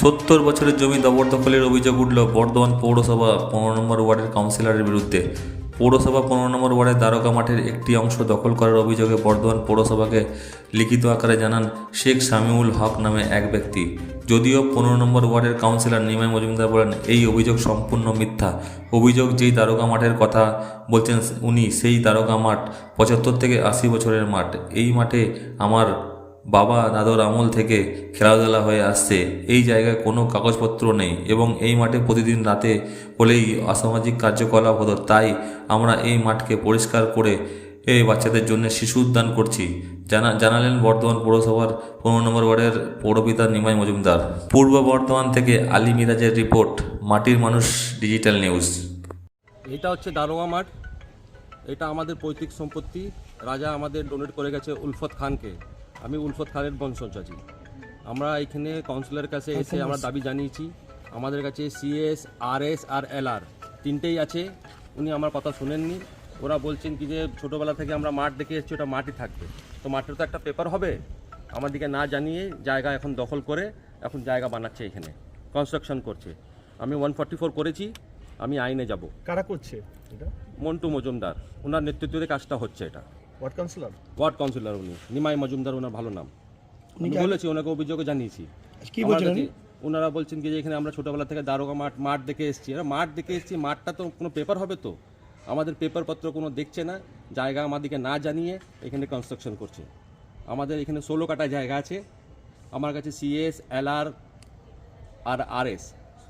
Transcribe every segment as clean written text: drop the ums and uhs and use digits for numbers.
70 বছরের জমি জবরদখলের অভিযোগ উঠল বর্ধমান পৌরসভা 15 নম্বর ওয়ার্ডের কাউন্সিলরের বিরুদ্ধে। পৌরসভা 15 নম্বর ওয়ার্ডের দ্বারকা মাঠের একটি অংশ দখল করার অভিযোগে বর্ধমান পৌরসভাকে লিখিত আকারে জানান শেখ শামিউল হক নামে এক ব্যক্তি। যদিও 15 নম্বর ওয়ার্ডের কাউন্সিলর নিমাই মজুমদার বলেন এই অভিযোগ সম্পূর্ণ মিথ্যা। অভিযোগ যেই দ্বারকা মাঠের কথা বলছেন উনি সেই দ্বারকা মাঠ 75 থেকে 80 বছরের মাঠ। এই মাঠে আমার বাবা দাদুর আমল থেকে খেলাধুলা হয়ে আসছে। এই জায়গায় কোনো কাগজপত্র নেই এবং এই মাঠে প্রতিদিন রাতে হলেই অসামাজিক কার্যকলাপ হতো। তাই আমরা এই মাঠকে পরিষ্কার করে এই বাচ্চাদের জন্য শিশু উদ্যান করছি জানালেন বর্ধমান পৌরসভার 15 নম্বর ওয়ার্ডের পৌরপিতা নিমাই মজুমদার। পূর্ব বর্ধমান থেকে আলী মিরাজের রিপোর্ট, মাটির মানুষ ডিজিটাল নিউজ। এটা হচ্ছে দারোগা মাঠ। এটা আমাদের পৈতৃক সম্পত্তি। রাজা আমাদের ডোনেট করে গেছে উলফত খানকে। আমি উলফত খানের বংশজ আছি। আমরা এখানে কাউন্সিলরের কাছে এসে আমরা দাবি জানিয়েছি। আমাদের কাছে সিএস, আরএস আর এলআর তিনটেই আছে। উনি আমার কথা শুনেননি। ওরা বলছেন কি যে ছোটোবেলা থেকে আমরা মাঠ দেখে এসেছি, ওটা মাঠই থাকবে। তো মাঠের তো একটা পেপার হবে। আমাদেরকে না জানিয়ে জায়গা এখন দখল করে এখন জায়গা বানাচ্ছে, এখানে কনস্ট্রাকশন করছে। আমি 144 করেছি, আমি আইনে যাব। কারা করছে এটা? মন্টু মজুমদার, ওনার নেতৃত্বে কাজটা হচ্ছে। এটা ওয়ার্ড কাউন্সিলর? ওয়ার্ড কাউন্সিলর উনি, নিমাই মজুমদার ওনার ভালো নাম। আমি বলেছি, ওনাকে অভিযোগও জানিয়েছি। কি বলছেন? ওনারা বলছেন কি যে এখানে আমরা ছোটোবেলা থেকে দারোগা মাঠ দেখে এসেছি। মাঠ দেখে এসেছি, মাঠটা তো কোনো পেপার হবে তো। আমাদের পেপারপত্র কোনো দেখছে না, জায়গা আমাদেরকে না জানিয়ে এখানে কনস্ট্রাকশন করছে। আমাদের এখানে 16 কাটা জায়গা আছে। আমার কাছে সিএস, এলআর আর আরএস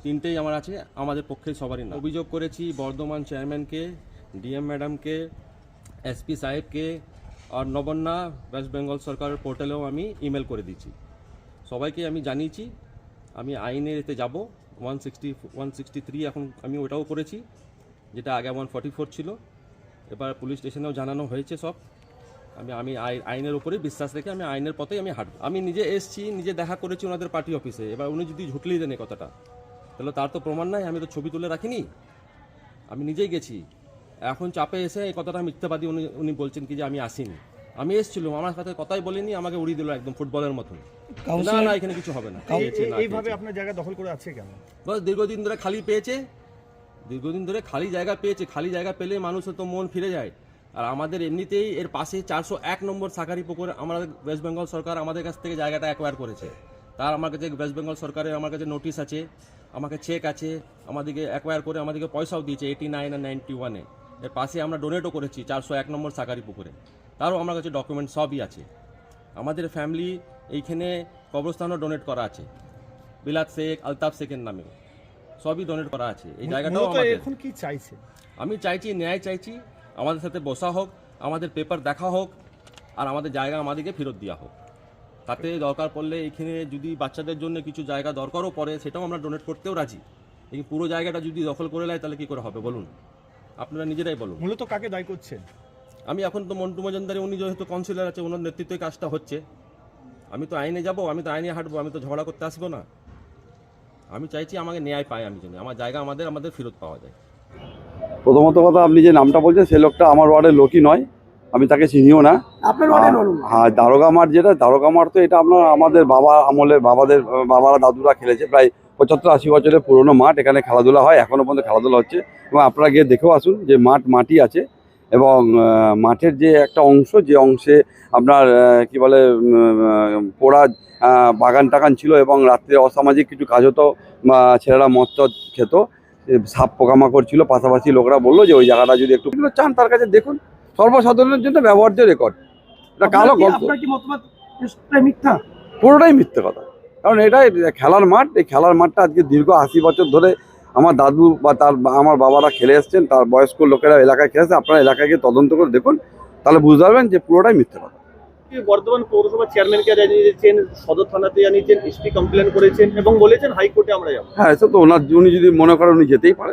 তিনটেই আমার আছে। আমাদের পক্ষে সবারই না। অভিযোগ করেছি বর্ধমান চেয়ারম্যানকে, ডিএম ম্যাডামকে, এসপি সাহেবকে আর নবন্যা ওয়েস্ট বেঙ্গল সরকারের পোর্টালেও আমি ইমেল করে দিচ্ছি। সবাইকে আমি জানিয়েছি। আমি আইনের এতে যাব। 163 এখন আমি ওটাও করেছি, যেটা আগে 144 ছিল। এবার পুলিশ স্টেশনেও জানানো হয়েছে সব। আমি আইনের উপরেই বিশ্বাস রেখে আমি আইনের পথেই আমি হাঁটব। আমি নিজে এসছি, নিজে দেখা করেছি ওনাদের পার্টি অফিসে। এবার উনি যদি ঝুটলিয়ে দেন এই কথাটা, তাহলে তার তো প্রমাণ নাই। আমি তো ছবি তুলে রাখিনি, আমি নিজেই গেছি। এখন চাপে এসে এই কথাটা মিথ্যাবাদী উনি বলছেন কি যে আমি আসিনি। আমি এসেছিলাম, আমার সাথে কথাই বলিনি, আমাকে উড়িয়ে দিল একদম ফুটবলের মতন। না, এখানে কিছু হবে না। এইভাবে আপনার জায়গা দখল করে আছে কেন? বস দীর্ঘদিন ধরে খালি পেয়েছে, দীর্ঘদিন ধরে খালি জায়গা পেয়েছে। খালি জায়গা পেলে মানুষের তো মন ফিরে যায়। আর আমাদের এমনিতেই এর পাশে 401 নম্বর সাকারি পুকুর আমাদের ওয়েস্ট বেঙ্গল সরকার আমাদের কাছ থেকে জায়গাটা অ্যাকোয়ার করেছে। তার আমার কাছে ওয়েস্ট বেঙ্গল সরকারের আমার কাছে নোটিশ আছে, আমাকে চেক আছে। আমাদেরকে অ্যাকোয়ার করে আমাদেরকে পয়সাও দিয়েছে 89 আর 91-এ। এর পাশে আমরা ডোনেটও করেছি 401 নম্বর সাকারি পুকুরে। তারও আমার কাছে ডকুমেন্ট সবই আছে। আমাদের ফ্যামিলি এইখানে কবরস্থানও ডোনেট করা আছে, বিলাত শেখ, আলতাফ শেখের নামে সবই ডোনেট করা আছে। এই জায়গাটাও আমাদের। এখন কি চাইছে? আমি চাইছি ন্যায় চাইছি। আমাদের সাথে বসা হোক, আমাদের পেপার দেখা হোক, আর আমাদের জায়গা আমাদেরকে ফেরত দেওয়া হোক। তাতে দরকার পড়লে এখানে যদি বাচ্চাদের জন্য কিছু জায়গা দরকারও পড়ে, সেটাও আমরা ডোনেট করতেও রাজি। এই পুরো জায়গাটা যদি দখল করে নেয় তাহলে কী করে হবে বলুন? আপনারা নিজেরাই বলুন। মূলত কাকে দায়ী করছেন? আমি এখন তো মন্টু মজুমদার, উনি যেহেতু কাউন্সিলর আছে, ওনার নেতৃত্বে কাজটা হচ্ছে। আমি তো আইনে যাব, আমি তো আইনে হাঁটবো, আমি তো ঝগড়া করতে আসবো না। আমি চাইছি আমাকে ন্যায় পাই, আমি জানি আমার জায়গা আমাদের ফেরত পাওয়া যায়। প্রথমত কথা, আপনি যে নামটা বলছেন সে লোকটা আমার ওয়ার্ডের লোকই নয়, আমি তাকে চিনিও না। হ্যাঁ, দারোগা মাঠ যেটা, দারোগা মাঠ তো এটা আমাদের বাবা আমলের বাবারা দাদুরা খেলেছে। প্রায় 75-80 বছরের পুরনো মাঠ। এখানে খেলাধুলা হয়, এখনও পর্যন্ত খেলাধুলা হচ্ছে। এবং আপনারা গিয়ে দেখেও আসুন যে মাটি আছে। এবং মাঠের যে একটা অংশ, যে অংশে আপনার কি বলে পোড়া বাগান টাগান ছিল এবং রাত্রে অসামাজিক কিছু কাজ হতো, ছেলেরা মদ খেত, সাপ পোকামাকড় ছিল। পাশাপাশি লোকরা বললো যে ওই জায়গাটা যদি একটু চান তার কাছে দেখুন। সর্বসাধারণের জন্য ব্যবহার্য রেকর্ড। এটা কালো গল্প, পুরোটাই মিথ্যে কথা। কারণ এটাই খেলার মাঠ। এই খেলার মাঠটা আজকে দীর্ঘ 80 বছর ধরে আমার দাদু বা আমার বাবারা খেলে এসছেন, তার বয়স্ক লোকেরা এলাকায় খেলে এসছে। আপনারা এলাকায় গিয়ে তদন্ত করে দেখুন, তাহলে বুঝতে পারবেন যে পুরোটাই মিথ্যে কথা। বর্ধমান পৌরসভা চেয়ারম্যানকে জানিয়েছেন, সদর থানাতে জানিয়েছেন, এসপি কমপ্লেন করেছেন এবং বলেছেন হাইকোর্টে আমরা যাবো। হ্যাঁ, এসব তো উনি যদি মনে করেন উনি যেতেই পারেন।